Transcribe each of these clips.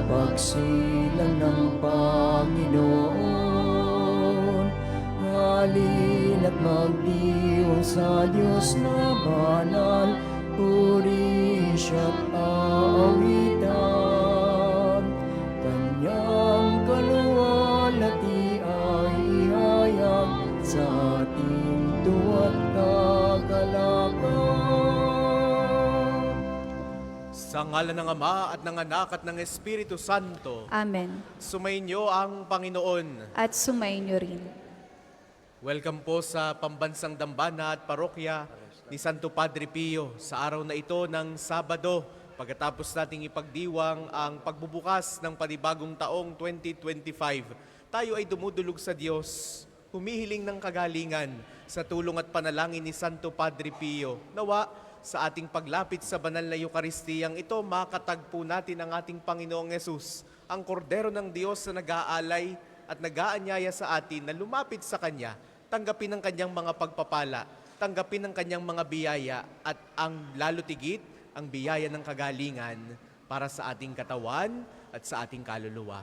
pagsilang ng Panginoon. Halina't magdiwang sa Diyos na banal, puri siya't aawitan. Kanyang kaluwalhati ay ihayag sa ating tuwa't kagalakan. Sa ngalan ng Ama at ng Anak at ng Espiritu Santo, Amen. sumainyo ang Panginoon. At sumainyo rin. Welcome po sa Pambansang Dambana at Parokya ni Santo Padre Pio sa araw na ito ng Sabado, pagkatapos nating ipagdiwang ang pagbubukas ng panibagong taong 2025. Tayo ay dumudulog sa Diyos, humihiling ng kagalingan sa tulong at panalangin ni Santo Padre Pio. Nawa, sa ating paglapit sa banal na Eukaristiyang ito, makatagpo natin ang ating Panginoong Yesus, ang kordero ng Diyos na nag-aalay at nag-aanyaya sa atin na lumapit sa Kanya, tanggapin ang Kanyang mga pagpapala, tanggapin ang Kanyang mga biyaya at ang lalo tigit, ang biyaya ng kagalingan para sa ating katawan at sa ating kaluluwa.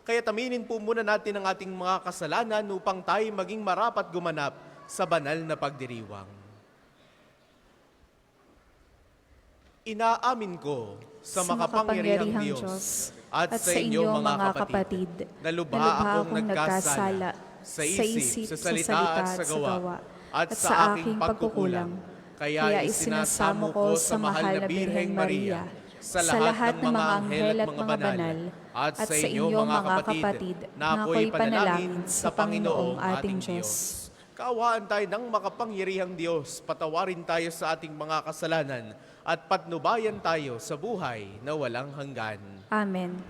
Kaya taminin po muna natin ang ating mga kasalanan upang tayo maging marapat gumanap sa banal na pagdiriwang. Inaamin ko sa makapangyarihang Diyos at sa inyo mga kapatid, na lubha akong nagkasala sa isip, sa salita at sa gawa, at sa aking pagkukulang. Kaya isinasamo ko sa mahal na Birheng Maria, sa lahat ng mga anghel at mga banal, at sa inyo mga kapatid, na ako'y panalangin sa Panginoong ating Diyos. Kaawaan tayo ng makapangyarihang Diyos, patawarin tayo sa ating mga kasalanan, at patnubayan tayo sa buhay na walang hanggan. Amen.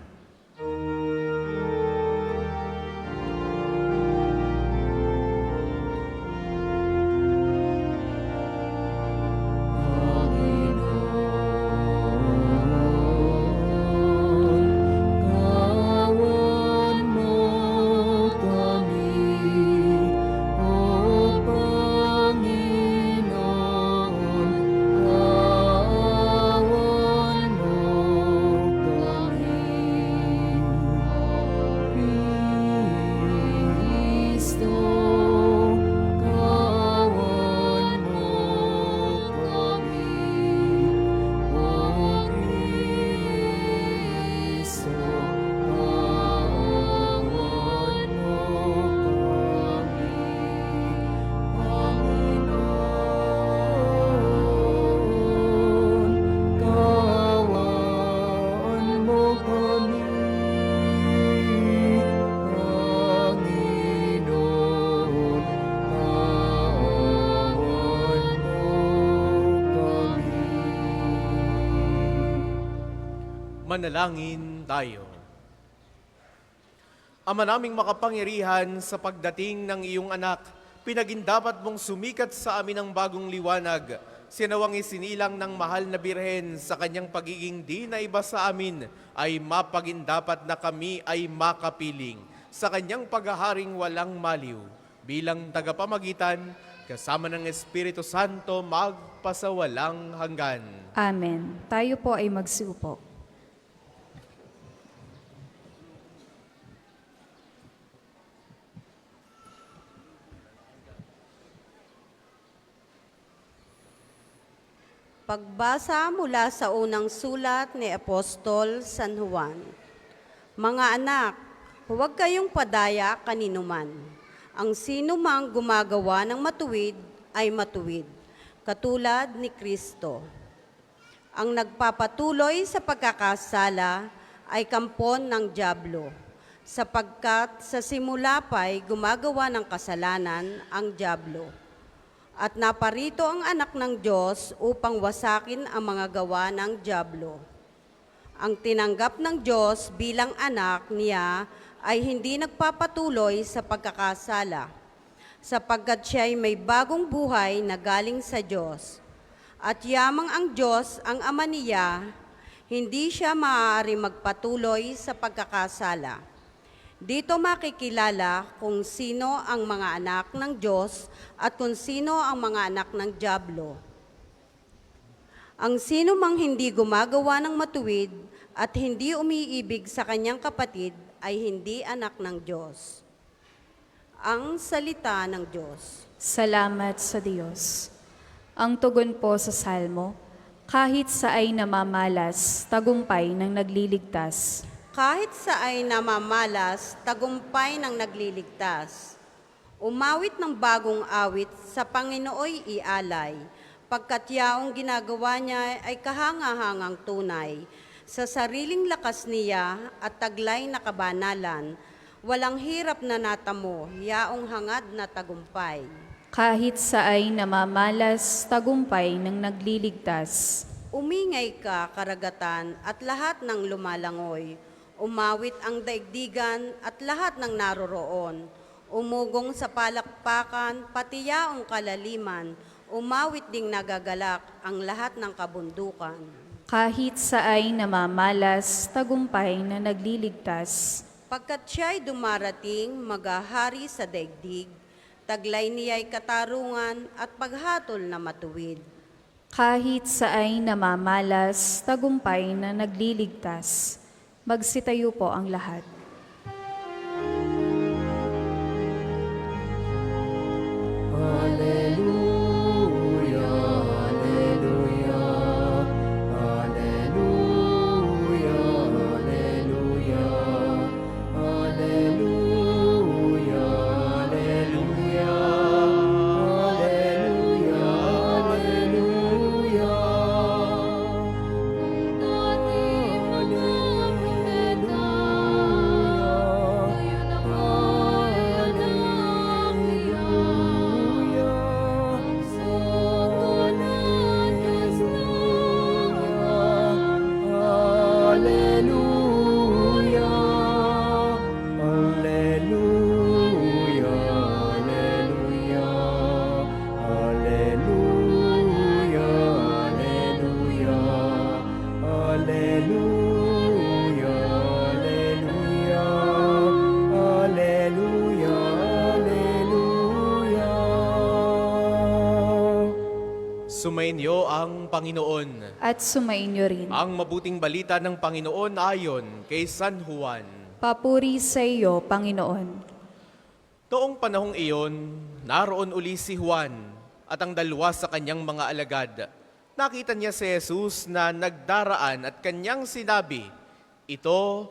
Manalangin tayo. Ama naming makapangyarihan, sa pagdating ng iyong anak, pinagindapat mong sumikat sa amin ang bagong liwanag. Sinawang isinilang ng mahal na Birhen sa kanyang pagiging di na iba sa amin, ay mapagindapat na kami ay makapiling sa kanyang paghaharing walang maliw. Bilang tagapamagitan, kasama ng Espiritu Santo, magpasawalang hanggan. Amen. Tayo po ay magsiupo. Pagbasa mula sa unang sulat ni Apostol San Juan. Mga anak, huwag kayong padaya kaninuman. Ang sino mang gumagawa ng matuwid ay matuwid, katulad ni Kristo. Ang nagpapatuloy sa pagkakasala ay kampon ng dyablo, sapagkat sa simula pa'y gumagawa ng kasalanan ang dyablo. At naparito ang anak ng Diyos upang wasakin ang mga gawa ng dyablo. Ang tinanggap ng Diyos bilang anak niya ay hindi nagpapatuloy sa pagkakasala, sapagkat siya'y may bagong buhay na galing sa Diyos. At yamang ang Diyos ang ama niya, hindi siya maaari magpatuloy sa pagkakasala. Dito makikilala kung sino ang mga anak ng Diyos at kung sino ang mga anak ng dyablo. Ang sino mang hindi gumagawa ng matuwid at hindi umiibig sa kanyang kapatid ay hindi anak ng Diyos. Ang salita ng Diyos. Salamat sa Diyos. Ang tugon po sa salmo, kahit sa ay namamalas, tagumpay ng nagliligtas. Kahit sa ay namamalas, tagumpay ng nagliligtas. Umawit ng bagong awit sa Panginooy ialay, pagkat yaong ginagawa niya ay kahangahangang tunay. Sa sariling lakas niya at taglay na kabanalan, walang hirap na natamo, yaong hangad na tagumpay. Kahit sa ay namamalas, tagumpay ng nagliligtas. Umingay ka, karagatan, at lahat ng lumalangoy. Umawit ang daigdigan at lahat ng naroroon. Umugong sa palakpakan, pati yaong kalaliman. Umawit ding nagagalak ang lahat ng kabundukan. Kahit sa ay namamalas, tagumpay na nagliligtas. Pagkat siya'y dumarating, maghahari sa daigdig, taglay niya'y katarungan at paghatol na matuwid. Kahit sa ay namamalas, tagumpay na nagliligtas. Magsitayo po ang lahat. Hallelujah, hallelujah, hallelujah, hallelujah, hallelujah, hallelujah, hallelujah, Sumainyo ang Panginoon. At sumainyo rin. Ang mabuting balita ng Panginoon ayon kay San Juan. Papuri sa iyo, Panginoon. Noong panahong iyon, naroon uli si Juan at ang dalawa sa kanyang mga alagad. Nakita niya si Jesus na nagdaraan at kanyang sinabi, "Ito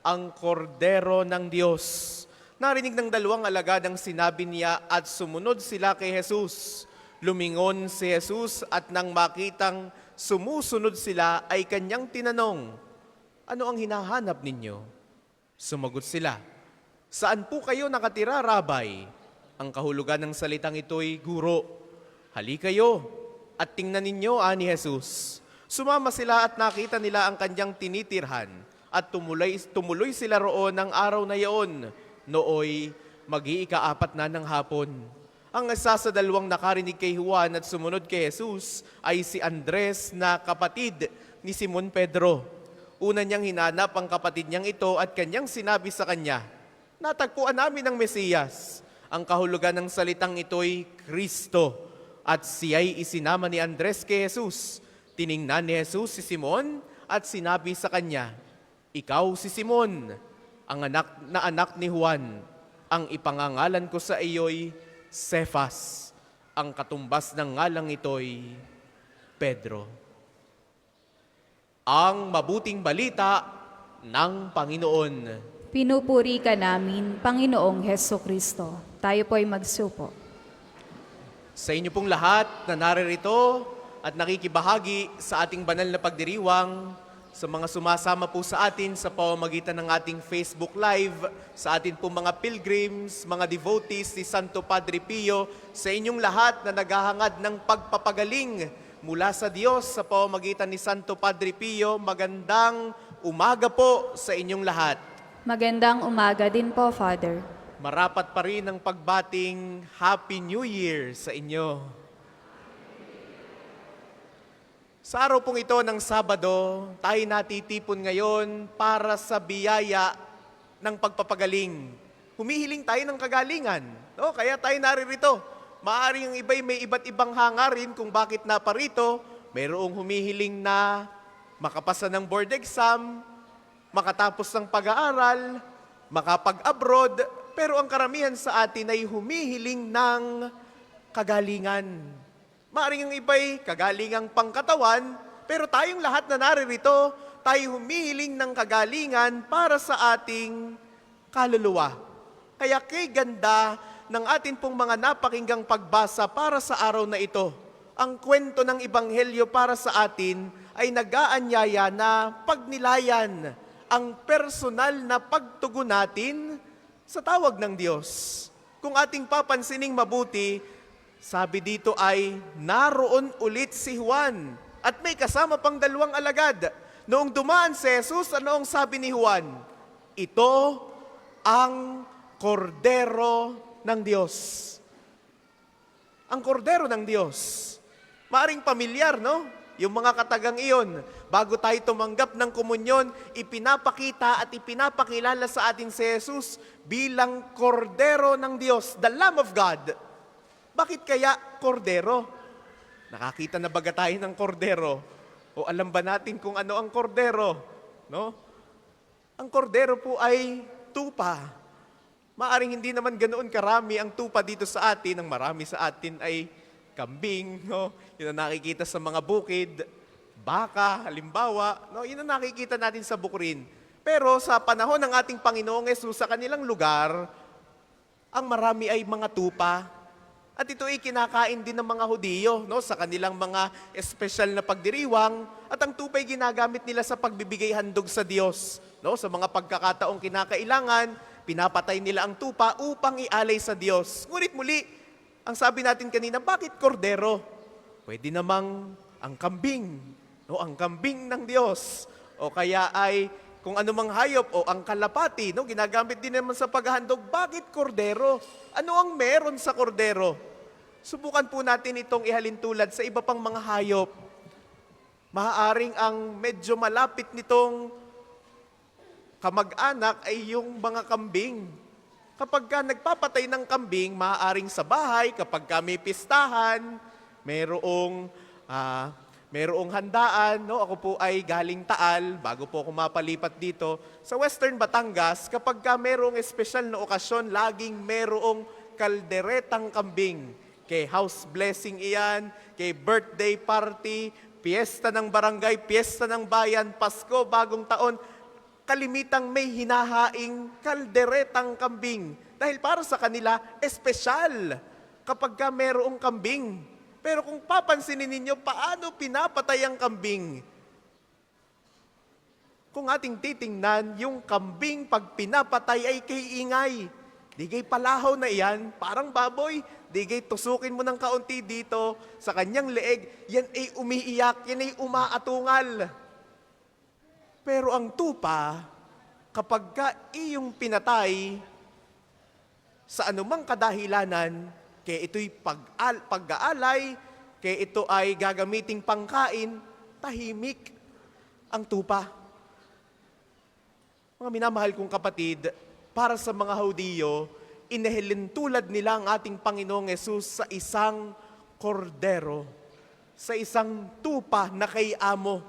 ang kordero ng Diyos." Narinig ng dalawang alagad ang sinabi niya at sumunod sila kay Jesus. Lumingon si Jesus at nang makitang sumusunod sila ay kanyang tinanong, "Ano ang hinahanap ninyo?" Sumagot sila, "Saan po kayo nakatira, Rabay?" Ang kahulugan ng salitang ito'y guro. "Halika kayo at tingnan ninyo," ani Jesus. Sumama sila at nakita nila ang kanyang tinitirhan at tumuloy sila roon ng araw na iyon. Nooy mag-iikaapat na ng hapon. Ang isa sa dalawang nakarinig kay Juan at sumunod kay Jesus ay si Andres na kapatid ni Simon Pedro. Una niyang hinanap ang kapatid niyang ito at kanyang sinabi sa kanya, "Natagpuan namin ang Mesiyas." Ang kahulugan ng salitang ito'y Kristo. At siya'y isinama ni Andres kay Jesus. Tiningnan ni Jesus si Simon at sinabi sa kanya, "Ikaw si Simon, ang anak ni Juan. Ang ipangangalan ko sa iyo'y Cephas." Ang katumbas ng ngalang ito'y Pedro. Ang mabuting balita ng Panginoon. Pinupuri ka namin, Panginoong Hesukristo. Tayo po ay magsupo. Sa inyo pong lahat na naririto at nakikibahagi sa ating banal na pagdiriwang, sa mga sumasama po sa atin sa pamamagitan ng ating Facebook Live, sa atin po mga pilgrims, mga devotees ni Santo Padre Pio, sa inyong lahat na naghahangad ng pagpapagaling mula sa Diyos sa pamamagitan ni Santo Padre Pio, magandang umaga po sa inyong lahat. Magandang umaga din po, Father. Marapat pa rin ang pagbating Happy New Year sa inyo. Sa araw pong ito ng Sabado, tayo natitipon ngayon para sa biyaya ng pagpapagaling. Humihiling tayo ng kagalingan. No? Kaya tayo naririto. Maaari yung iba'y may iba't ibang hangarin kung bakit naparito. Mayroong humihiling na makapasa ng board exam. makatapos ng pag-aaral, makapag-abroad, pero ang karamihan sa atin ay humihiling ng kagalingan. Maaring ang iba'y kagalingang pangkatawan, pero tayong lahat na naririto, tayo humihiling ng kagalingan para sa ating kaluluwa. Kaya kay ganda ng atin pong mga napakinggang pagbasa para sa araw na ito, ang kwento ng Ebanghelyo para sa atin ay nag-aanyaya na pagnilayan ang personal na pagtugon natin sa tawag ng Diyos. Kung ating papansining mabuti, sabi dito ay naroon ulit si Juan at may kasama pang 2 alagad. Noong dumaan si Jesus, ano ang sabi ni Juan? Ito ang kordero ng Diyos. Ang kordero ng Diyos. Maaring pamilyar, no? Yung mga katagang iyon, bago tayo tumanggap ng komunyon, ipinapakita at ipinapakilala sa atin si Jesus bilang kordero ng Diyos, the Lamb of God. Bakit kaya kordero? Nakakita na baga tayo ng kordero? O alam ba natin kung ano ang kordero? No? Ang kordero po ay tupa. Maaring hindi naman ganoon karami ang tupa dito sa atin. Ang marami sa atin ay kambing, no? Yun ang nakikita sa mga bukid, baka, halimbawa, no? Yun ang nakikita natin sa bukurin. Pero sa panahon ng ating Panginoong Yesus sa kanilang lugar, ang marami ay mga tupa. At ito ay kinakain din ng mga Hudiyo, no? Sa kanilang mga espesyal na pagdiriwang. At ang tupa ay ginagamit nila sa pagbibigay handog sa Diyos. No? Sa mga pagkakataong kinakailangan, pinapatay nila ang tupa upang ialay sa Diyos. Ngunit muli, ang sabi natin kanina, bakit kordero? Pwede namang ang kambing, no? Ang kambing ng Diyos. O kaya ay kung anumang hayop o ang kalapati, no? Ginagamit din naman sa paghahandog. Bakit kordero? Ano ang meron sa kordero? Subukan po natin itong ihalintulad sa iba pang mga hayop. Maaaring ang medyo malapit nitong kamag-anak ay yung mga kambing. Kapag ka nagpapatay ng kambing, maaaring sa bahay, kapag ka may pistahan, merong handaan. No? Ako po ay galing Taal, bago po ako mapalipat dito. Sa Western Batangas, kapag ka merong espesyal na okasyon, laging merong kalderetang kambing. Kay house blessing iyan, kay birthday party, piyesta ng barangay, piyesta ng bayan, Pasko, bagong taon, kalimitang may hinahaing kalderetang kambing. Dahil para sa kanila, espesyal kapag ka merong kambing. Pero kung papansinin ninyo, paano pinapatay ang kambing? Kung ating titingnan, yung kambing pag pinapatay ay kay-ingay. Digay palahaw na iyan, parang baboy. Digay tusukin mo ng kaunti dito sa kanyang leeg, yan ay umiiyak, yan ay umaatungal. Pero ang tupa, kapag ka iyong pinatay, sa anumang kadahilanan, kaya ito'y pag-aalay, kaya ito ay gagamiting pangkain, tahimik ang tupa. Mga minamahal kong kapatid, para sa mga Hudiyo, inihilintulad nila ang ating Panginoong Yesus sa isang kordero, sa isang tupa na kay amo,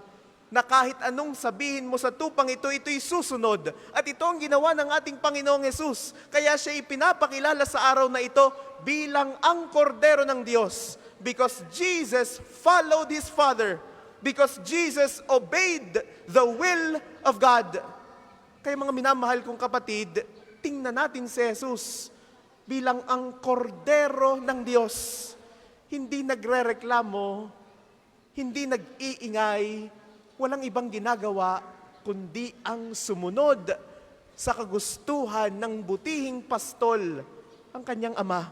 na kahit anong sabihin mo sa tupang ito, ito'y susunod. At ito ang ginawa ng ating Panginoong Yesus. Kaya siya ipinapakilala sa araw na ito bilang ang kordero ng Diyos. Because Jesus followed His Father. Because Jesus obeyed the will of God. Kaya mga minamahal kong kapatid, tingnan natin si Jesus bilang ang kordero ng Diyos. Hindi nagrereklamo, hindi nag-iingay, walang ibang ginagawa, kundi ang sumunod sa kagustuhan ng butihing pastol, ang kanyang ama.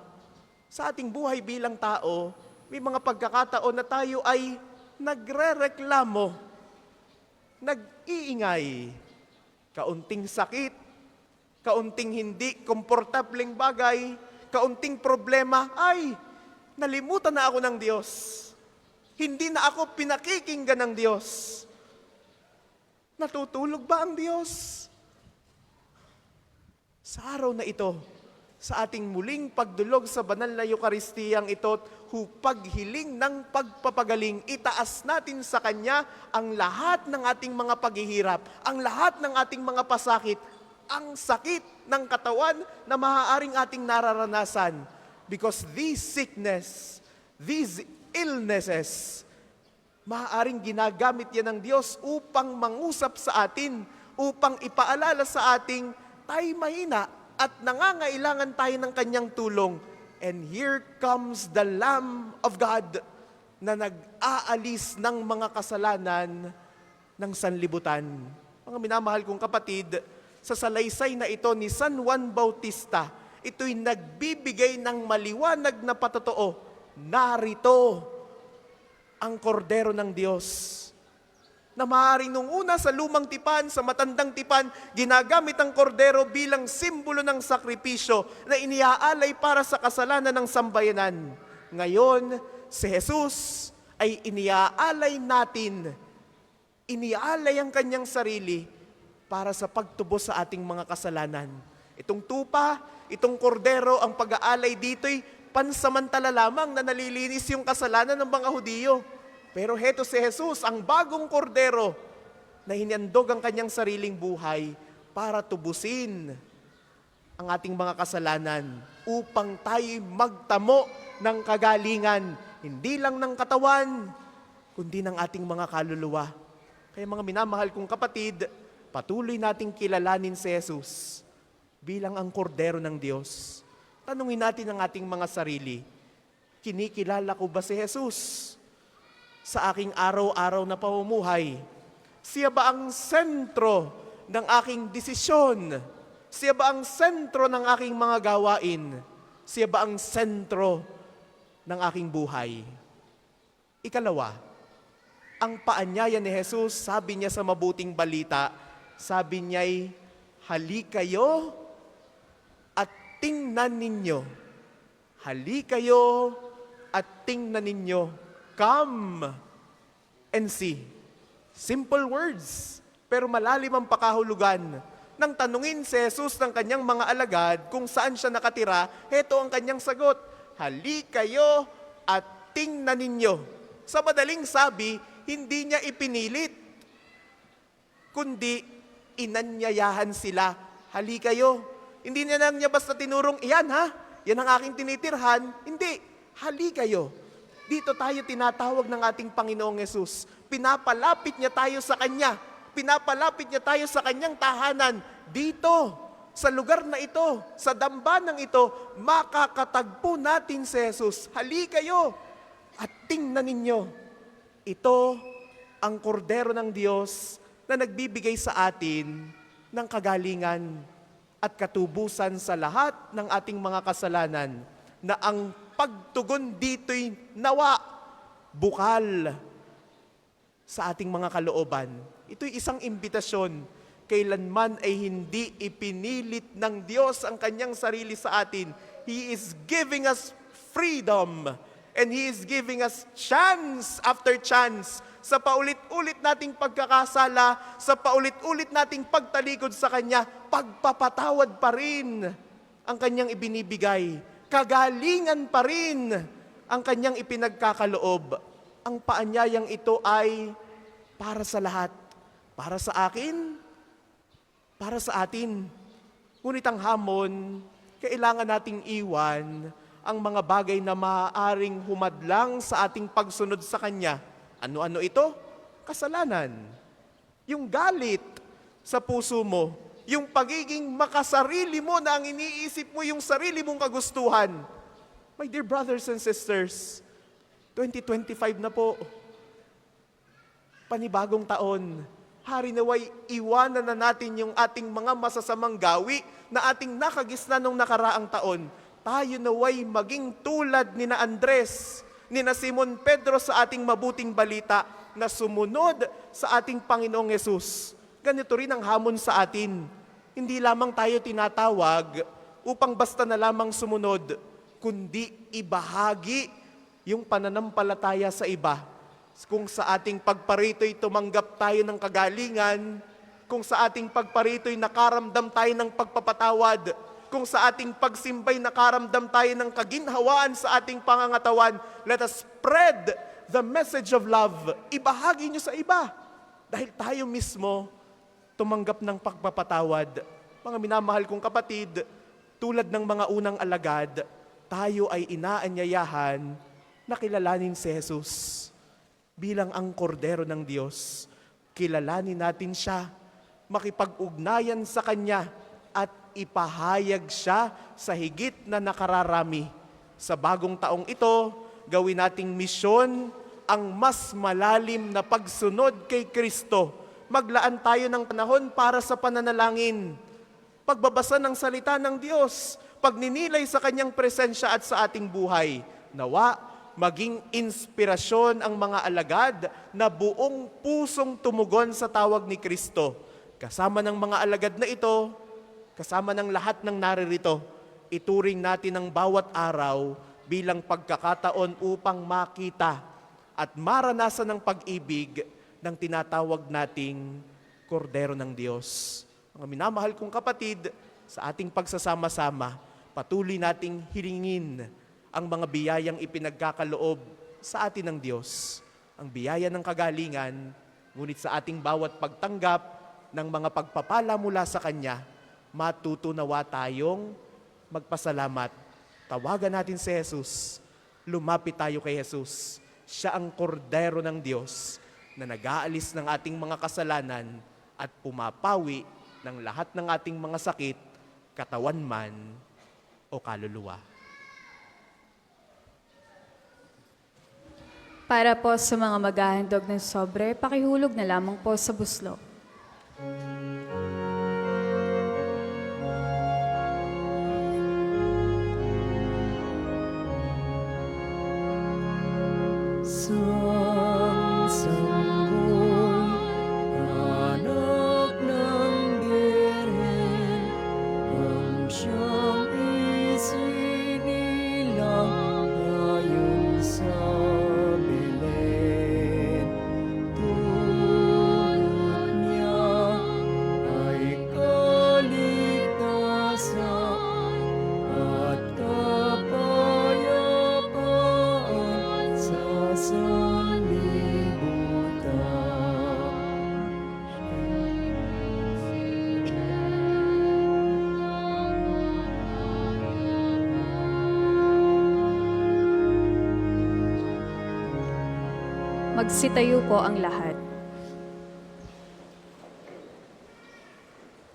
Sa ating buhay bilang tao, may mga pagkakataon na tayo ay nagrereklamo, nag-iingay, kaunting sakit, kaunting hindi komportableng bagay, kaunting problema, ay, nalimutan na ako ng Diyos. Hindi na ako pinakikinggan ng Diyos. Natutulog ba ang Diyos? Sa araw na ito, sa ating muling pagdulog sa banal na Eukaristiyang ito, paghiling ng pagpapagaling, itaas natin sa Kanya ang lahat ng ating mga paghihirap, ang lahat ng ating mga pasakit, ang sakit ng katawan na maaaring ating nararanasan. Because these sickness, these illnesses, maaaring ginagamit yan ng Diyos upang mangusap sa atin, upang ipaalala sa ating tayo mahina at nangangailangan tayo ng Kanyang tulong. And here comes the Lamb of God na nag-aalis ng mga kasalanan ng sanlibutan. Mga minamahal kong kapatid, sa salaysay na ito ni San Juan Bautista, ito'y nagbibigay ng maliwanag na patotoo. Narito ang kordero ng Diyos na maaaring nung una sa lumang tipan, sa matandang tipan, ginagamit ang kordero bilang simbolo ng sakripisyo na iniaalay para sa kasalanan ng sambayanan. Ngayon, si Jesus ay iniaalay natin, iniaalay ang Kanyang sarili para sa pagtubos sa ating mga kasalanan. Itong tupa, itong kordero, ang pag-aalay dito'y pansamantala lamang na nalilinis yung kasalanan ng mga Hudiyo. Pero heto si Jesus, ang bagong kordero na hinandog ang Kanyang sariling buhay para tubusin ang ating mga kasalanan upang tayo magtamo ng kagalingan, hindi lang ng katawan, kundi ng ating mga kaluluwa. Kaya mga minamahal kong kapatid, patuloy nating kilalanin si Jesus bilang ang kordero ng Diyos. Tanungin natin ang ating mga sarili, kinikilala ko ba si Jesus sa aking araw-araw na pamumuhay? Siya ba ang sentro ng aking desisyon? Siya ba ang sentro ng aking mga gawain? Siya ba ang sentro ng aking buhay? Ikalawa, ang paanyaya ni Jesus, sabi niya sa mabuting balita, sabi niya'y, halikayo at tingnan ninyo. Halikayo at tingnan ninyo. Come and see. Simple words, pero malalim ang pakahulugan. Nang tanungin si Jesus ng Kanyang mga alagad kung saan siya nakatira, heto ang Kanyang sagot, halikayo at tingnan ninyo. Sa madaling sabi, hindi niya ipinilit, kundi inanyayahan sila, halikayo. Hindi niya lang niya basta tinurong, iyan ha, yan ang aking tinitirhan. Hindi, halikayo. Dito tayo tinatawag ng ating Panginoong Yesus. Pinapalapit niya tayo sa Kanya. Pinapalapit niya tayo sa Kanyang tahanan. Dito, sa lugar na ito, sa dambanang ito, makakatagpo natin si Jesus. Halikayo at tingnan ninyo. Ito ang kordero ng Diyos na nagbibigay sa atin ng kagalingan at katubusan sa lahat ng ating mga kasalanan, na ang pagtugon dito'y nawa, bukal sa ating mga kalooban. Ito'y isang imbitasyon. Kailanman ay hindi ipinilit ng Diyos ang Kanyang sarili sa atin. He is giving us freedom and He is giving us chance after chance sa paulit-ulit nating pagkakasala, sa paulit-ulit nating pagtalikod sa Kanya, pagpapatawad pa rin ang Kanyang ibinibigay. Kagalingan pa rin ang Kanyang ipinagkakaloob. Ang paanyayang ito ay para sa lahat. Para sa akin, para sa atin. Ngunit ang hamon, kailangan nating iwan ang mga bagay na maaaring humadlang sa ating pagsunod sa Kanya. Ano-ano ito? Kasalanan. Yung galit sa puso mo, yung pagiging makasarili mo na ang iniisip mo yung sarili mong kagustuhan. My dear brothers and sisters, 2025 na po. Panibagong taon. Hari naway, iwanan na natin yung ating mga masasamang gawi na ating nakagisna nung nakaraang taon. Tayo naway maging tulad ni na Andres, ni na Simon Pedro sa ating mabuting balita na sumunod sa ating Panginoong Yesus. Ganito rin ang hamon sa atin. Hindi lamang tayo tinatawag upang basta na lamang sumunod, kundi ibahagi yung pananampalataya sa iba. Kung sa ating pagparito'y tumanggap tayo ng kagalingan, kung sa ating pagparito'y nakaramdam tayo ng pagpapatawad, Kung sa ating pagsimbay nakaramdam tayo ng kaginhawaan sa ating pangangatawan, let us spread the message of love. Ibahagi nyo sa iba. Dahil tayo mismo tumanggap ng pagpapatawad. Mga minamahal kong kapatid, tulad ng mga unang alagad, tayo ay inaanyayahan na kilalanin si Jesus bilang ang kordero ng Diyos. Kilalanin natin siya, makipag-ugnayan sa Kanya, at ipahayag siya sa higit na nakararami. Sa bagong taong ito, gawin nating misyon ang mas malalim na pagsunod kay Kristo. Maglaan tayo ng panahon para sa pananalangin, pagbabasa ng salita ng Diyos, pagninilay sa Kanyang presensya at sa ating buhay. Nawa, maging inspirasyon ang mga alagad na buong pusong tumugon sa tawag ni Kristo. Kasama ng mga alagad na ito, kasama ng lahat ng naririto, ituring natin ang bawat araw bilang pagkakataon upang makita at maranasan ng pag-ibig ng tinatawag nating kordero ng Diyos. Mga minamahal kong kapatid, sa ating pagsasama-sama, patuloy nating hilingin ang mga biyayang ipinagkakaloob sa atin ng Diyos. Ang biyaya ng kagalingan, ngunit sa ating bawat pagtanggap ng mga pagpapala mula sa Kanya, matutunawa tayong magpasalamat. Tawagan natin si Jesus. Lumapit tayo kay Jesus. Siya ang kordero ng Diyos na nag-aalis ng ating mga kasalanan at pumapawi ng lahat ng ating mga sakit, katawan man o kaluluwa. Para po sa mga maghahandog ng sobre, pakihulog na lamang po sa buslo. Sanggol, anak ng Birhen, ang siyang isinilang ayon sa Belen. Tulad niya ay kaligtasan at kapayapaan sa sanlibutan. Magsitayo po ang lahat.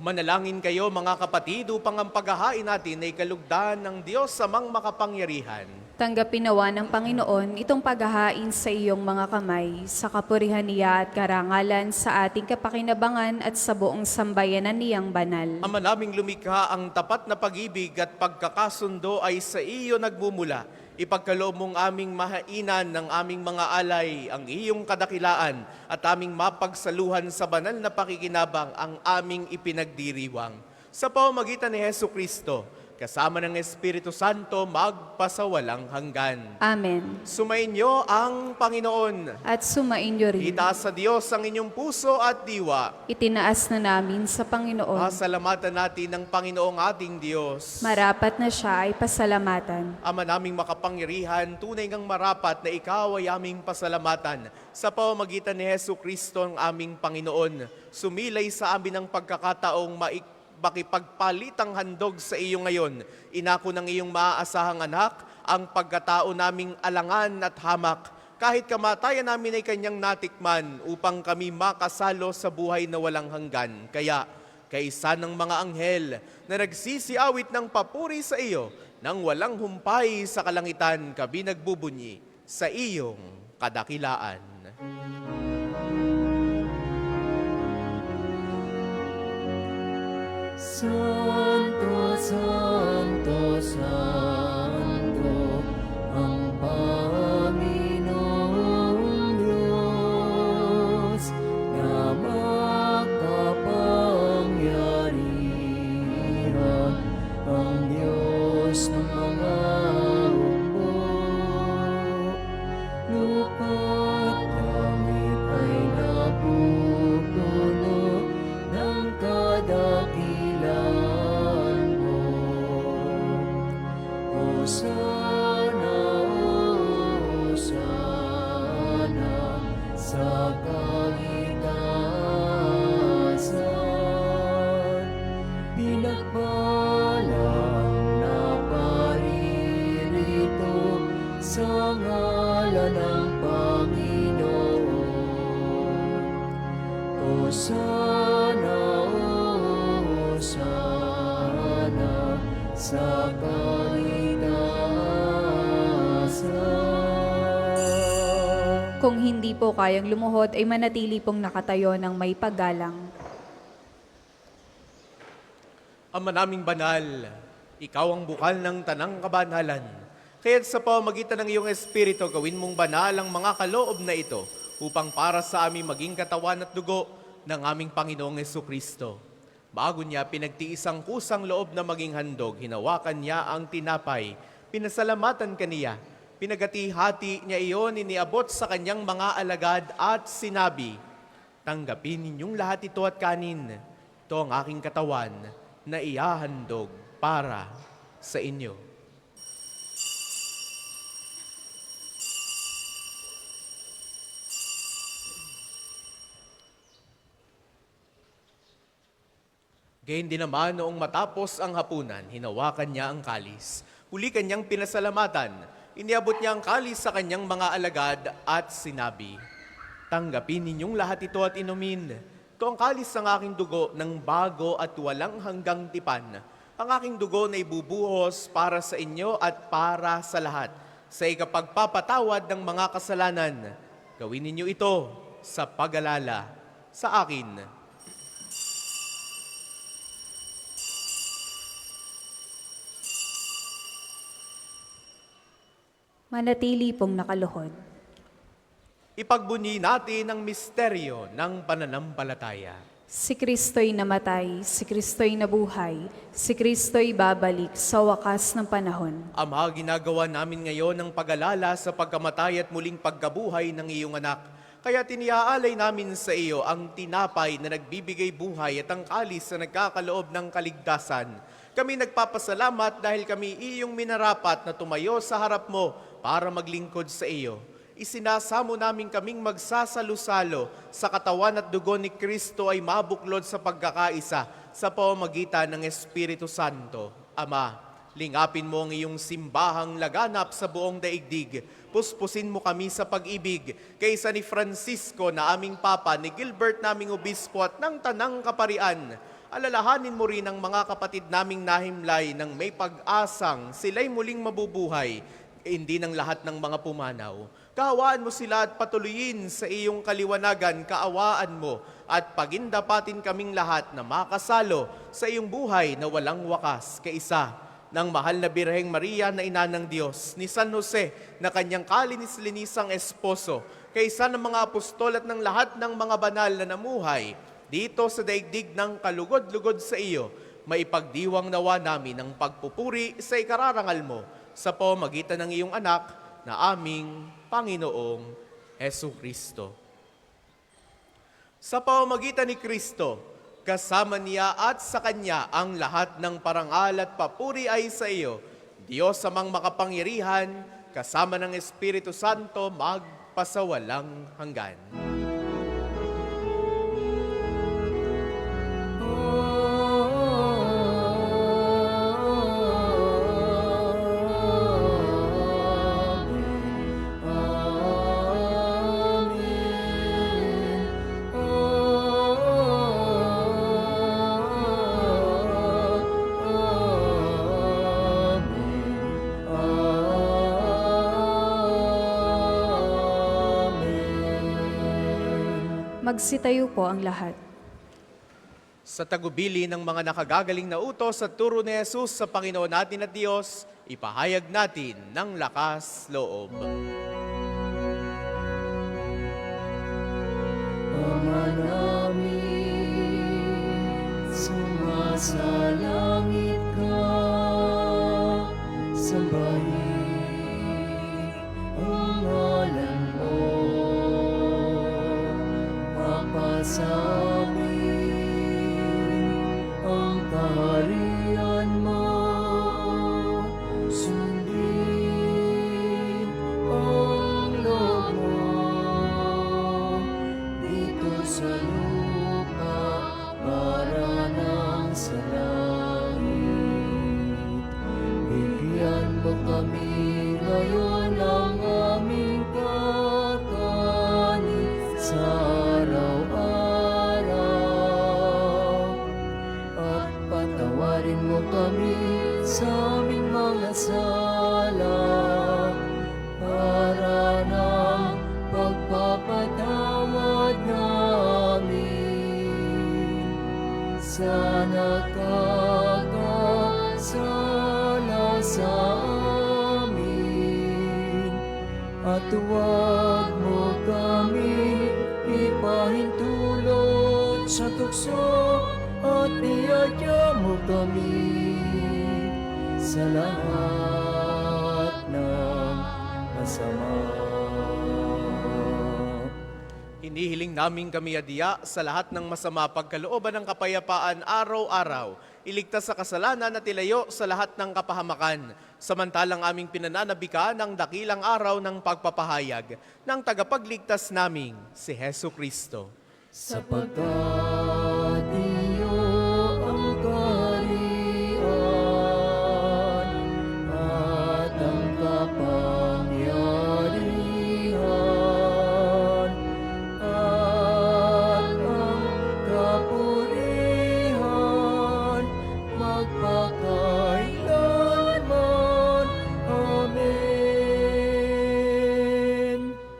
Manalangin kayo mga kapatid upang ang paghahain natin ay kalugdan ng Diyos samang makapangyarihan. Tanggapin nawa ng Panginoon itong paghahain sa iyong mga kamay, sa kapurihan niya at karangalan sa ating kapakinabangan at sa buong sambayanan niyang banal. Ama naming lumikha, ang tapat na pag-ibig at pagkakasundo ay sa iyo nagmumula. Ipagkaloob mong aming mahainan ng aming mga alay, ang iyong kadakilaan at aming mapagsaluhan sa banal na pakikinabang ang aming ipinagdiriwang. Sa pamamagitan ni Hesu Kristo, kasama ng Espiritu Santo, magpasawalang hanggan. Amen. Sumainyo ang Panginoon. At sumainyo rin. Itaas sa Diyos ang inyong puso at diwa. Itinaas na namin sa Panginoon. Pasalamatan natin ng Panginoong ating Diyos. Marapat na siya ay pasalamatan. Ama naming makapangyarihan, tunay ngang marapat na ikaw ay aming pasalamatan. Sa pamamagitan ni Hesu Kristo ang aming Panginoon, sumilay sa amin ang pagkakataong makipagpalitang handog sa iyo ngayon. Inako ng iyong maaasahang anak, ang pagkatao naming alangan at hamak. Kahit kamatayan namin ay kanyang natikman upang kami makasalo sa buhay na walang hanggan. Kaya, kaisa ng mga anghel na nagsisiawit ng papuri sa iyo, nang walang humpay sa kalangitan, kami nagbubunyi sa iyong kadakilaan. Santo, Santo, Santo, ang Panginoong Diyos na makapangyarihan, ang Diyos ng mga hukbo. Lupa't langit ay napupuno ng kadakilaan mo. Hosana sa kaitaasan. Pinagpalang na paririto sa ngalan ng Panginoon. Hosana, Hosana sa kaitaasan. Kung hindi po kayang lumuhod, ay manatili pong nakatayo ng may paggalang. Ama naming banal, ikaw ang bukal ng tanang kabanalan. Kaya't sa pamamagitan ng iyong Espiritu, gawin mong banal ang mga kaloob na ito upang para sa aming maging katawan at dugo ng aming Panginoong Jesucristo. Bago niya pinagtiis ang kusang loob na maging handog, hinawakan niya ang tinapay, pinasalamatan kaniya, pinagati-hati niya iyon, iniabot sa kanyang mga alagad at sinabi, "Tanggapin ninyong lahat ito at kanin. Ito ang aking katawan na ihahandog para sa inyo." Gayun din naman noong matapos ang hapunan, hinawakan niya ang kalis. Huli kanyang pinasalamatan, iniabot niya ang kalis sa kanyang mga alagad at sinabi, "Tanggapin ninyong lahat ito at inumin. Ito ang kalis ng aking dugo ng bago at walang hanggang tipan. Ang aking dugo na ibubuhos para sa inyo at para sa lahat, sa ikapagpapatawad ng mga kasalanan. Gawin ninyo ito sa pag-alala sa akin." Manatili pong nakaluhod. Ipagbunyi natin ang misteryo ng pananampalataya. Si Kristo'y namatay, si Kristo'y nabuhay, si Kristo'y babalik sa wakas ng panahon. Ama, ginagawa namin ngayon ang pag-alala sa pagkamatay at muling pagkabuhay ng iyong anak. Kaya tiniaalay namin sa iyo ang tinapay na nagbibigay buhay at ang kalis na nagkakaloob ng kaligtasan. Kami nagpapasalamat dahil kami iyong minarapat na tumayo sa harap mo para maglingkod sa iyo. Isinasamo namin kaming magsasalo-salo sa katawan at dugo ni Kristo ay mabuklod sa pagkakaisa sa pamamagitan ng Espiritu Santo. Ama, lingapin mo ang iyong simbahang laganap sa buong daigdig. Puspusin mo kami sa pag-ibig kaysa ni Francisco na aming Papa, ni Gilbert naming Obispo at ng Tanang Kaparian. Alalahanin mo rin ang mga kapatid naming nahimlay ng may pag-asang sila'y muling mabubuhay, hindi ng lahat ng mga pumanaw. Kaawaan mo sila at patuloyin sa iyong kaliwanagan, kaawaan mo at pagindapatin kaming lahat na makasalo sa iyong buhay na walang wakas, kaisa ng mahal na Birheng Maria na ina ng Diyos, ni San Jose na kanyang kalinis-linisang esposo, kaisa ng mga apostol at ng lahat ng mga banal na namuhay dito sa daigdig ng kalugod-lugod sa iyo, maipagdiwang nawa namin ang pagpupuri sa ikararangal mo sa pamamagitan ng iyong anak na aming Panginoong Jesucristo. Sa pamamagitan ni Kristo, kasama niya at sa Kanya ang lahat ng parangal at papuri ay sa iyo, Diyos amang makapangyarihan, kasama ng Espiritu Santo, magpasawalang hanggan. Magsitayo po ang lahat. Sa tagubili ng mga nakagagaling na utos at turo ni Jesus sa Panginoon natin at Diyos, ipahayag natin ng lakas loob. Ama namin, sumasalangit ka, sambahin ang ngalan mo, mapasamin ang kaharian mo, sundin sa aming mga sala, para ng pagpapatawad namin sa nakakasala sa amin. At huwag mo kami ipahintulot sa tukso, at iadya mo kami sa lahat ng masama. Hinihiling namin kami adya sa lahat ng masama, pagkalooban ng kapayapaan araw-araw, iligtas sa kasalanan at ilayo sa lahat ng kapahamakan, samantalang aming pinananabikan ang dakilang araw ng pagpapahayag ng tagapagligtas naming si Hesu Kristo. Sapagkat iyo ang kaharian at ang kapangyarihan at ang kapurihan magpakailanman. Amen.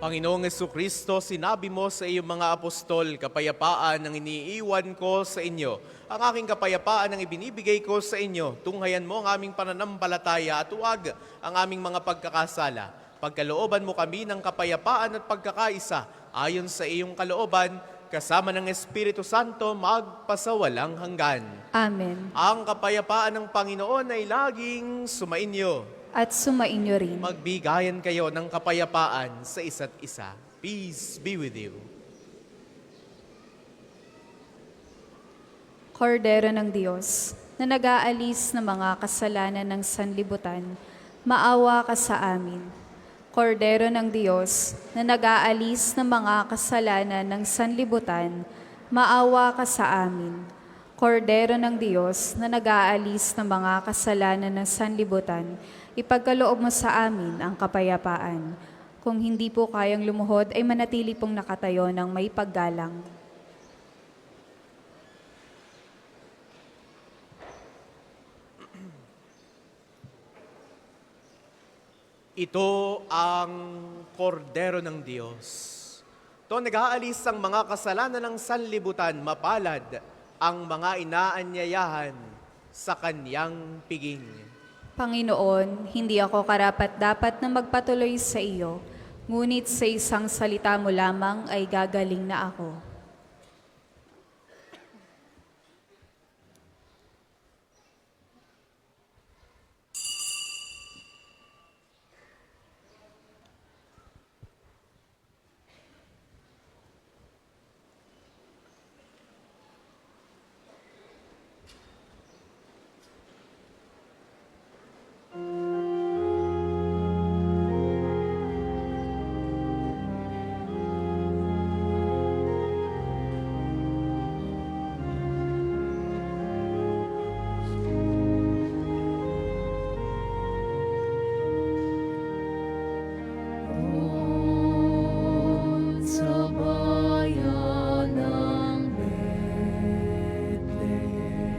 Panginoong Jesucristo, sinabi mo sa iyong mga apostol, kapayapaan ang iniiwan ko sa inyo. Ang aking kapayapaan ang ibinibigay ko sa inyo. Tunghayan mo ang aming pananampalataya at huwag ang aming mga pagkakasala. Pagkalooban mo kami ng kapayapaan at pagkakaisa ayon sa iyong kalooban, kasama ng Espiritu Santo magpasawalang hanggan. Amen. Ang kapayapaan ng Panginoon ay laging sumainyo. At sumainyo rin. Magbigayan kayo ng kapayapaan sa isa't isa. Peace be with you. Kordero ng Diyos, na nag-aalis ng mga kasalanan ng sanlibutan, maawa ka sa amin. Kordero ng Diyos, na nag-aalis ng mga kasalanan ng sanlibutan, maawa ka sa amin. Kordero ng Diyos, na nag-aalis ng mga kasalanan ng sanlibutan, ipagkaloob mo sa amin ang kapayapaan. Kung hindi po kayang lumuhod, ay manatili pong nakatayo ng may paggalang. Ito ang kordero ng Diyos. Ito nag-aalis ang mga kasalanan ng sanlibutan, mapalad ang mga inaanyayahan sa kanyang piging. Panginoon, hindi ako karapat-dapat na magpatuloy sa iyo, ngunit sa isang salita mo lamang ay gagaling na ako. Sa bayan ng Bethlehem,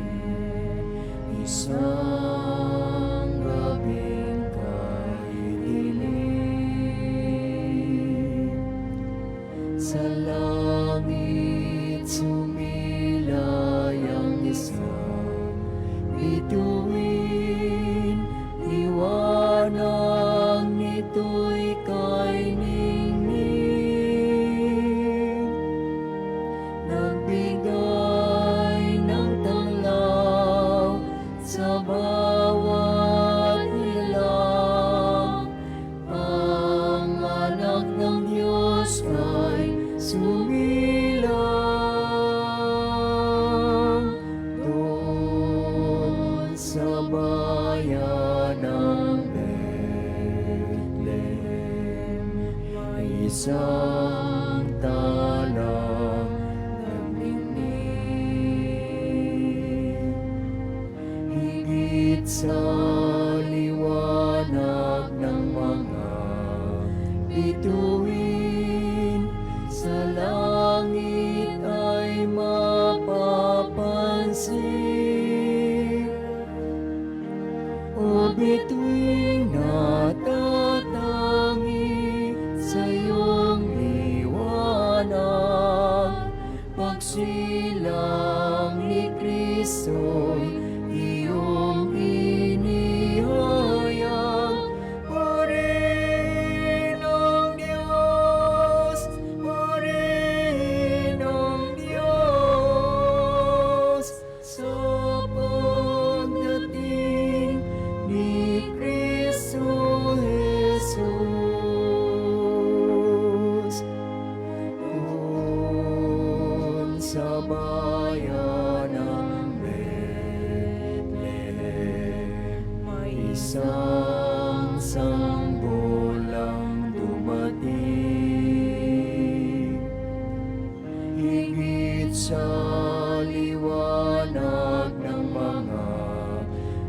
isang gabing kaililim, sa langit sumilay ang isang bituin, liwanag nito'y kay nagbigay ng tanglaw sa bawat nilaw. Ang anak ng Diyos ay sumilang doon sa bayan ng Bethlehem. May isang talang higit sa liwanag ng mga bituin, sa langit ay mapapansin. O bituing natatangi sa iyong liwanag, pagsilang ni Kristo'y iyong inihayag. Purihin ang Diyos, purihin ang Diyos, sa pagdating ni Kristo Jesus. Doon sa bayan ng Bethlehem, may isang sanggulang dumating. Higit sa liwanag ng mga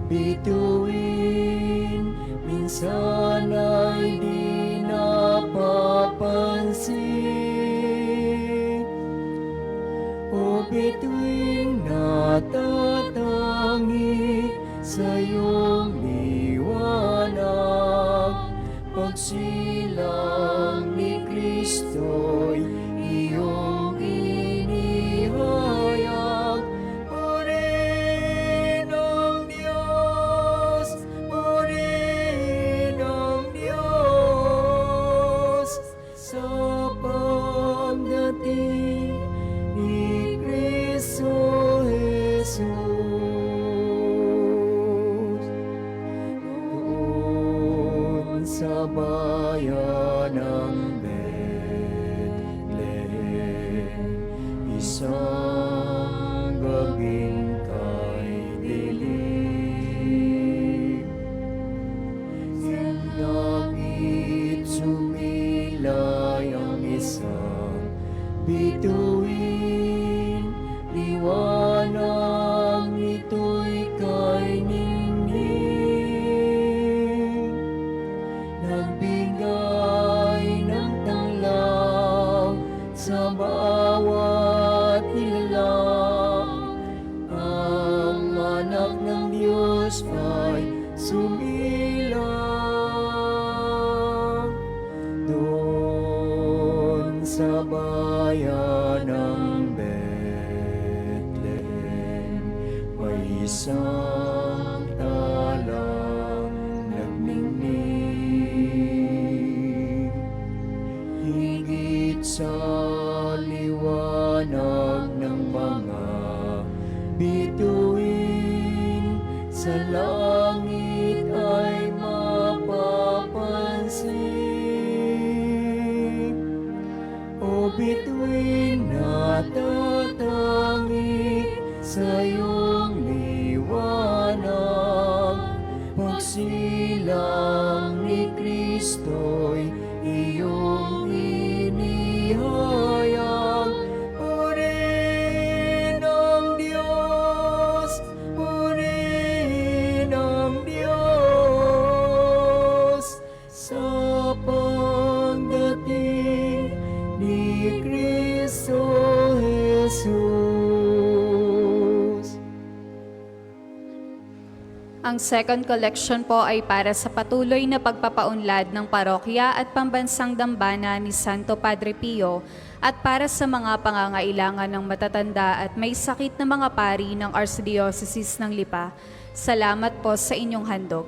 bituin, minsan ay di napapansin. O bituin natatangi sa iyong liwanag, pagsilang ni Kristo'y iyong inihayag. Purihin ang Diyos, purihin ang Diyos, sa pagdating ni Kristo Jesus. Doon sa bayan ng Bethlehem, isang gabing kay dilim, langit sumilay ang isang bituin, liwanag nito'y kay ningning, nagbigay ng tanglaw sa bawat nilalang. Ang anak ng Diyos ay sumilang. Doon sa bayan ng Bethlehem, may isang talang nagningning. Higit sa liwanag ng mga bituin, sa langit ay mapapansin. O bituin natatangi sa iyong liwanag, pagsilang ni Kristo'y iyong inihayag. Purihin ang Diyos, purihin ang Diyos, sa pagdating ni Kristo Jesus. Ang second collection po ay para sa patuloy na pagpapaunlad ng parokya at pambansang dambana ni Santo Padre Pio at para sa mga pangangailangan ng matatanda at may sakit na mga pari ng Archdiocese ng Lipa. Salamat po sa inyong handog.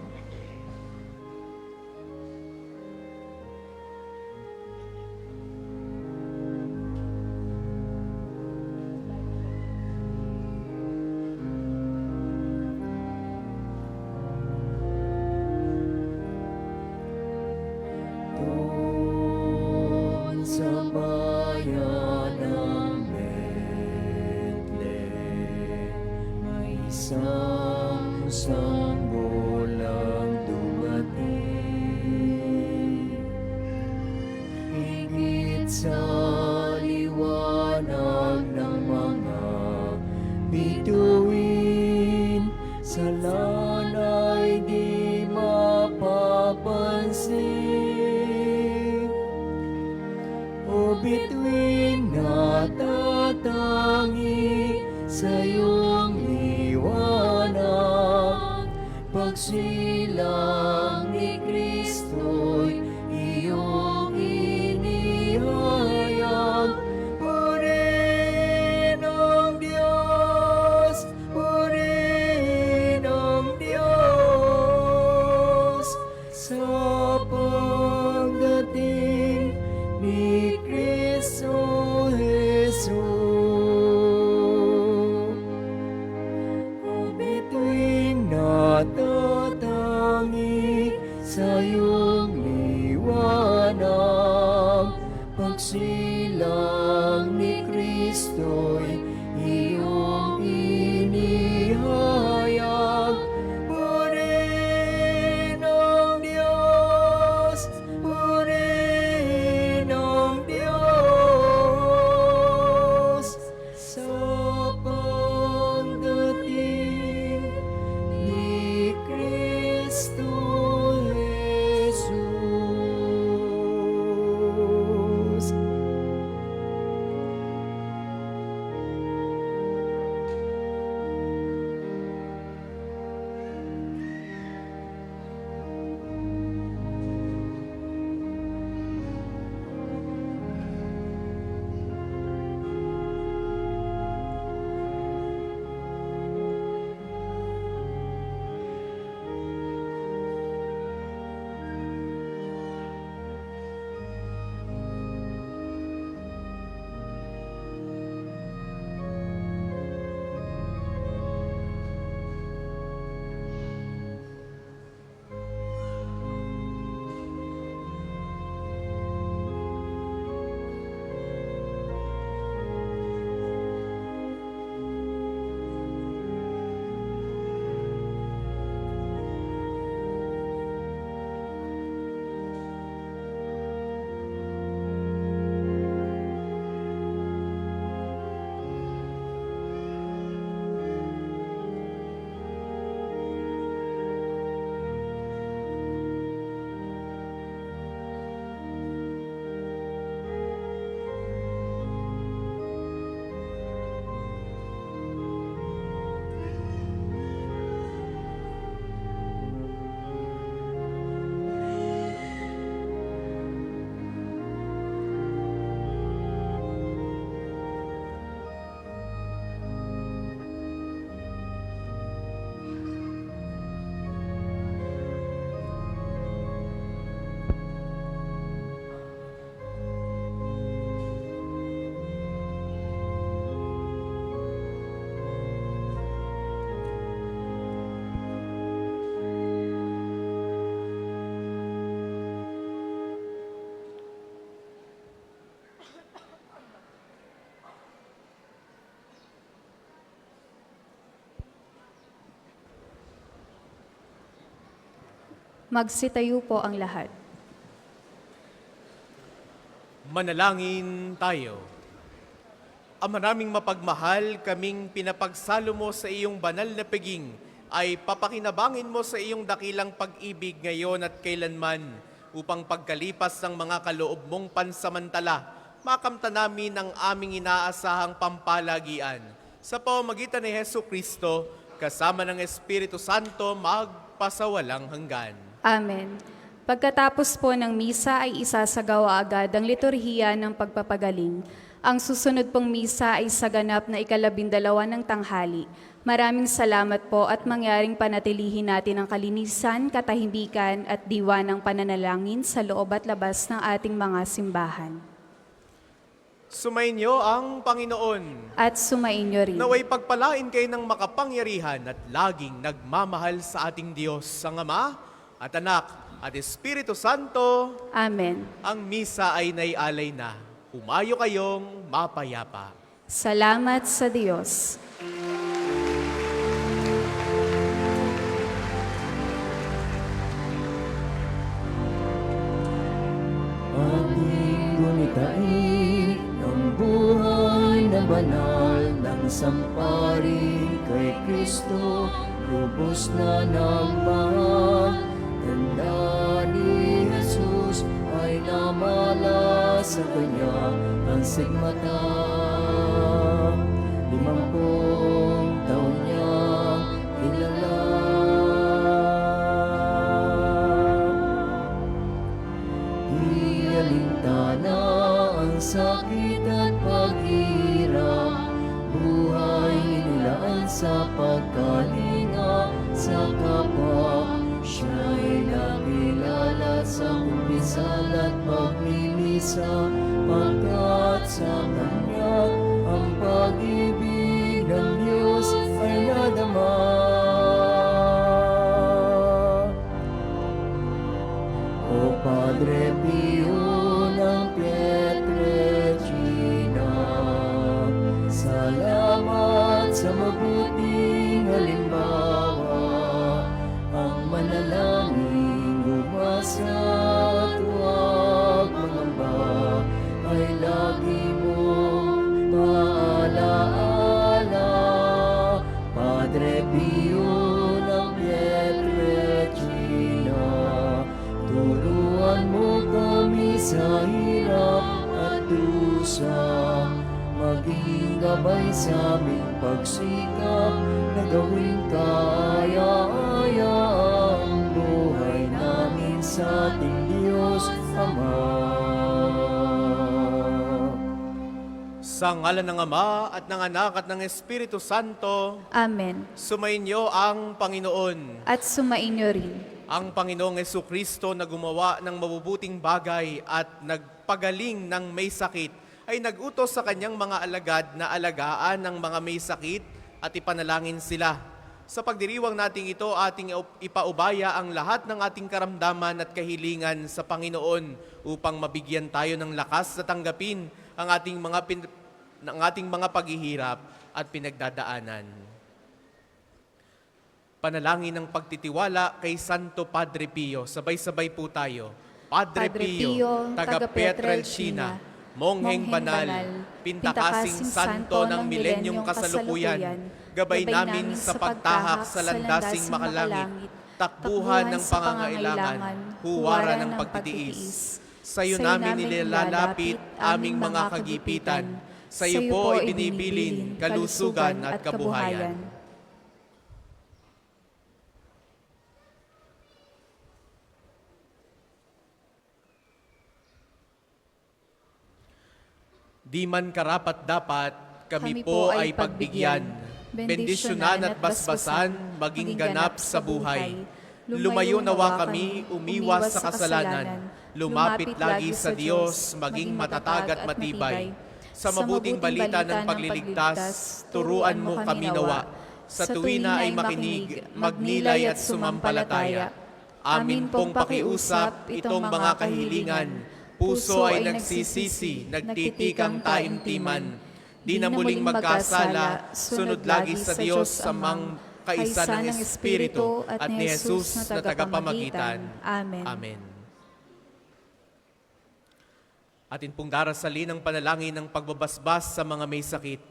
Doon sa bayan ng Bethlehem, may isang sanggulang dumating. Higit sa liwanag ng mga bituin, sa lanay di mapapansin. O bituin natatangi sa iyong liwanag, pagsilang pagsilang ni Kristo'y iyong inihayag. Purihin ang Diyos, purihin ang Diyos, sa pagdating ni Kristo Jesus. O bituin natatangi sa iyong liwanag, pagsilang ni Kristo'y iyong inihayag. Purihin ang Diyos, purihin ang Diyos, sa pagdating ni Kristo Jesus. Magsitayo po ang lahat. Manalangin tayo. Ama naming mapagmahal, kaming pinapagsalo mo sa iyong banal na piging, ay papakinabangin mo sa iyong dakilang pag-ibig ngayon at kailanman, upang pagkalipas ng mga kaloob mong pansamantala, makamta namin ang aming inaasahang pampalagian. Sa pamamagitan ni Hesu Kristo, kasama ng Espiritu Santo, magpasawalang hanggan. Amen. Pagkatapos po ng misa ay isasagawa agad ang liturhiya ng pagpapagaling. Ang susunod pong misa ay sa ganap na 12 ng tanghali. Maraming salamat po at mangyaring panatilihin natin ang kalinisan, katahimikan at diwa ng pananalangin sa loob at labas ng ating mga simbahan. Sumainyo ang Panginoon. At sumainyo rin. Naway pagpalain kayo ng makapangyarihan at laging nagmamahal sa ating Diyos, ang Ama at Anak at Espiritu Santo. Amen. Ang misa ay naialay na. Humayo kayong mapayapa. Salamat sa Diyos. Ating gunitain ang buhay na banal ng sampari kay Kristo, lubos na ng mga tanda ni Jesus ay namala sa kanya ang sigmata. 50 taon niya sakit at paghirap, buhay inilaan sa pagkalinga sa kapwa. Siya'y nakilala sa kumpisal at pagmimisa, pagkat sa Kanya ang pag-ibig ng Diyos ay nadama. O Padre Pio ng Pietrelcina, salamat sa mabuting halimbawa, ang manalangin, umasa at huwag mangamba ay lagi mong maalaala. Padre Pio ng Pietrelcina, turuan mo kami sa hirap at dusa, maging gabay sa aming pagsikap na gawing kaya-aya ang buhay namin sa ating Diyos Ama. Sa ngalan ng Ama at ng Anak at ng Espiritu Santo, Amen. sumainyo ang Panginoon. At sumainyo rin. Ang Panginoong Jesucristo na gumawa ng mabubuting bagay at nagpagaling ng may sakit ay nagutos sa kanyang mga alagad na alagaan ng mga may sakit at ipanalangin sila. Sa pagdiriwang nating ito, ating ipaubaya ang lahat ng ating karamdaman at kahilingan sa Panginoon upang mabigyan tayo ng lakas na tanggapin ang ating mga paghihirap at pinagdadaanan. Panalangin ng pagtitiwala kay Santo Padre Pio. Sabay-sabay po tayo. Padre Pio, taga Pietrelcina, Mongheng Banal, Pintakasing Santo ng Milenyong Kasalukuyan, gabay namin sa pagtahak sa landasing makalangit, takbuhan ng pangangailangan, huwara ng pagtitiis. Sa iyo namin nilalapit aming mga kagipitan. Sa iyo po ibinibilin kalusugan at kabuhayan. Di man karapat-dapat, kami po ay pagbigyan, bendisyonan at basbasan, maging ganap sa buhay. Lumayo nawa kami, umiwas sa kasalanan, lumapit lagi sa Diyos, maging matatag at matibay. Sa mabuting balita ng pagliligtas, turuan mo kami nawa. Sa tuwina ay makinig, magnilay at sumampalataya. Amin pong pakiusap itong mga kahilingan. Puso ay nagsisisi, nagtitikang taimtiman. Di na muling magkasala, sunod lagi sa Diyos sa kaisa ng Espiritu at ni Jesus na tagapamagitan. Amen. Amen. Atin pong darasalin ang panalangin ng pagbabasbas sa mga may sakit.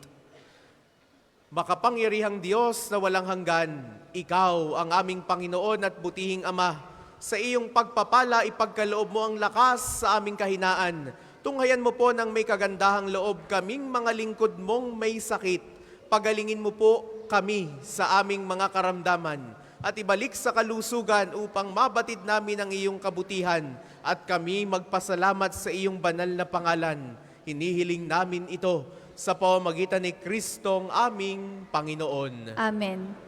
Makapangyarihang Diyos na walang hanggan, Ikaw ang aming Panginoon at butihing Ama. Sa iyong pagpapala, ipagkaloob mo ang lakas sa aming kahinaan. Tunghayan mo po ng may kagandahang loob kaming mga lingkod mong may sakit. Pagalingin mo po kami sa aming mga karamdaman at ibalik sa kalusugan upang mabatid namin ang iyong kabutihan at kami magpasalamat sa iyong banal na pangalan. Hinihiling namin ito sa pamamagitan ni Kristong aming Panginoon. Amen.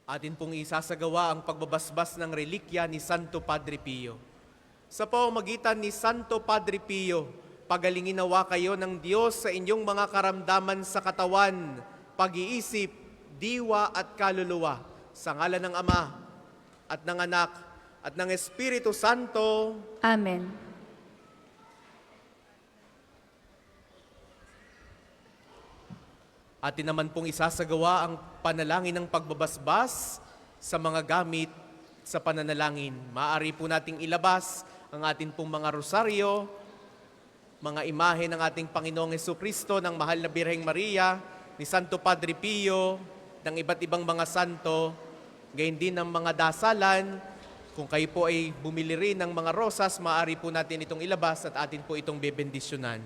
Atin pong isasagawa ang pagbabasbas ng relikya ni Santo Padre Pio. Sa pamamagitan ni Santo Padre Pio, pagalingin nawa kayo ng Diyos sa inyong mga karamdaman sa katawan, pag-iisip, diwa at kaluluwa. Sa ngalan ng Ama at ng Anak at ng Espiritu Santo. Amen. Atin naman pong isasagawa ang panalangin ng pagbabasbas sa mga gamit sa pananalangin. Maaari po nating ilabas ang atin pong mga rosaryo, mga imahe ng ating Panginoong Jesucristo, ng Mahal na Birheng Maria, ni Santo Padre Pio, ng iba't ibang mga santo, gayon din ng mga dasalan. Kung kayo po ay bumili rin ng mga rosas, maaari po natin itong ilabas at atin po itong bebendisyonan.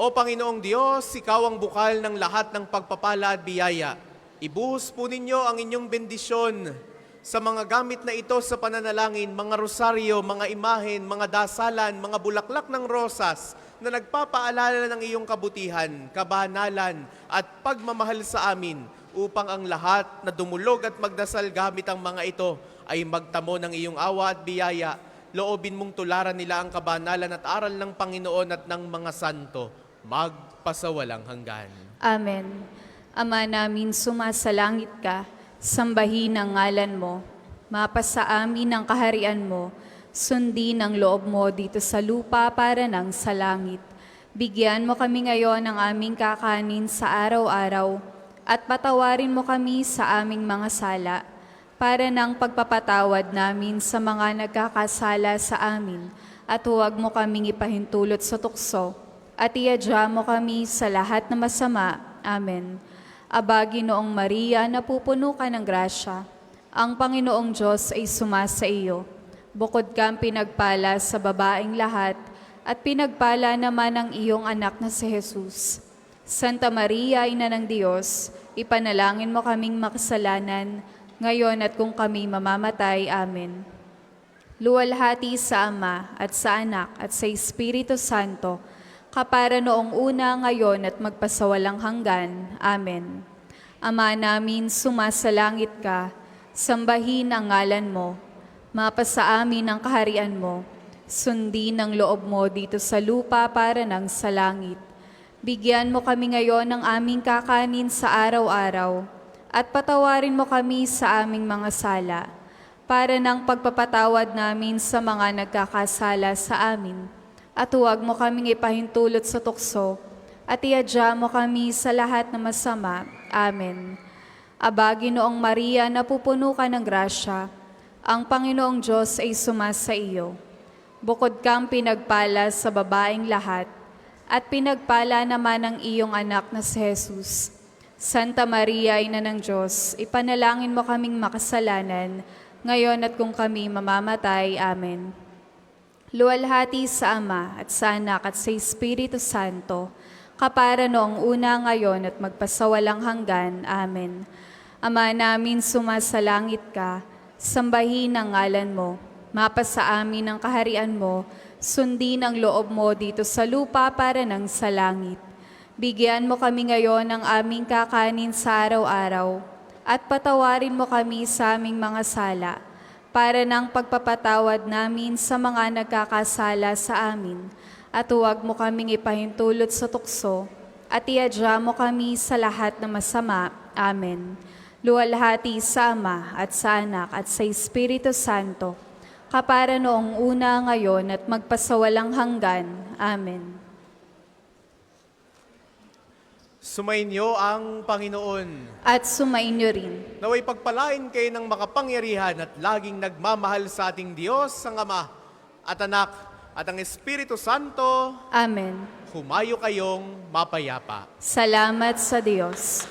O Panginoong Diyos, ikaw ang bukal ng lahat ng pagpapala at biyaya. Ibuhos po ninyo ang inyong bendisyon sa mga gamit na ito sa pananalangin, mga rosaryo, mga imahen, mga dasalan, mga bulaklak ng rosas na nagpapaalala ng iyong kabutihan, kabanalan at pagmamahal sa amin upang ang lahat na dumulog at magdasal gamit ang mga ito ay magtamo ng iyong awa at biyaya. Loobin mong tularan nila ang kabanalan at aral ng Panginoon at ng mga santo, magpasawalang hanggan. Amen. Ama namin, sumasalangit ka, sambahin ang ngalan mo, mapasa amin ang kaharian mo, sundin ang loob mo dito sa lupa para ng sa langit. Bigyan mo kami ngayon ng aming kakanin sa araw-araw at patawarin mo kami sa aming mga sala para ng pagpapatawad namin sa mga nagkakasala sa amin at huwag mo kaming ipahintulot sa tukso at iadya mo kami sa lahat na masama. Amen. Aba, Ginoong Maria, napupuno ka ng grasya. Ang Panginoong Diyos ay sumasa iyo. Bukod kang pinagpala sa babaeng lahat, at pinagpala naman ang iyong anak na si Jesus. Santa Maria, Ina ng Diyos, ipanalangin mo kaming makasalanan, ngayon at kung kami mamamatay. Amen. Luwalhati sa Ama, at sa Anak, at sa Espiritu Santo, kapara noong una, ngayon at magpasawalang hanggan. Amen. Ama namin, sumasalangit ka, sambahin ang ngalan mo, mapasa amin ang kaharian mo, sundin ang loob mo dito sa lupa para ng sa langit. Bigyan mo kami ngayon ng aming kakanin sa araw-araw, at patawarin mo kami sa aming mga sala, para ng pagpapatawad namin sa mga nagkakasala sa amin. At huwag mo kaming ipahintulot sa tukso, at iadya mo kami sa lahat na masama. Amen. Aba, Ginoong Maria, napupuno ka ng grasya, ang Panginoong Diyos ay sumasa iyo. Bukod kang pinagpala sa babaeng lahat, at pinagpala naman ang iyong anak na si Jesus. Santa Maria, Ina ng Diyos, ipanalangin mo kaming makasalanan, ngayon at kung kami mamamatay. Amen. Luwalhati sa Ama, at sa Anak, at sa Espiritu Santo, kapara noong una, ngayon, at magpasawalang hanggan. Amen. Ama namin, sumasalangit ka, sambahin ang ngalan mo, mapasa amin ang kaharian mo, sundin ang loob mo dito sa lupa para ng sa langit. Bigyan mo kami ngayon ng aming kakanin sa araw-araw, at patawarin mo kami sa aming mga sala, para ng pagpapatawad namin sa mga nagkakasala sa amin, at huwag mo kaming ipahintulot sa tukso, at iadya mo kami sa lahat na masama. Amen. Luwalhati sa Ama, at sa Anak, at sa Espiritu Santo, kapara noong una, ngayon, at magpasawalang hanggan. Amen. Sumainyo ang Panginoon. At sumainyo rin. Naway pagpalain kayo ng makapangyarihan at laging nagmamahal sa ating Diyos, ang Ama at Anak at ang Espiritu Santo. Amen. Humayo kayong mapayapa. Salamat sa Diyos.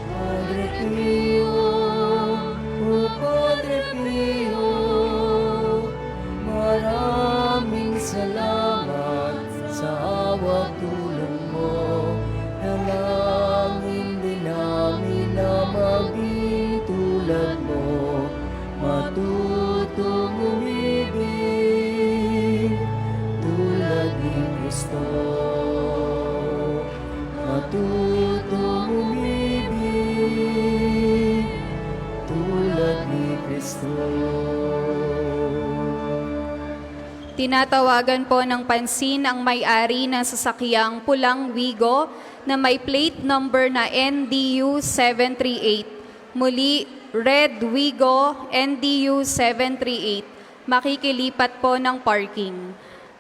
Padre Pio, o Padre Pio, maraming salamat sa awa tulong mo. Dalangin din namin na maging tulad mo, matutong umibig tulad ni Kristo. Matutong umibig tulad ni Kristo. Tinatawagan po ng pansin ang may-ari ng sasakyang pulang Wigo na may plate number na NDU 738. Muli, Red Wigo NDU 738. Makikilipat po ng parking.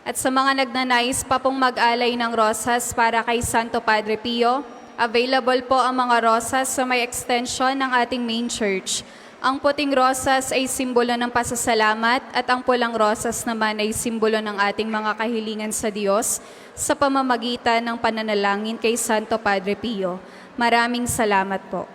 At sa mga nagnanais pa pong mag-alay ng rosas para kay Santo Padre Pio, available po ang mga rosas sa may extension ng ating main church. Ang puting rosas ay simbolo ng pasasalamat at ang pulang rosas naman ay simbolo ng ating mga kahilingan sa Diyos sa pamamagitan ng pananalangin kay Santo Padre Pio. Maraming salamat po.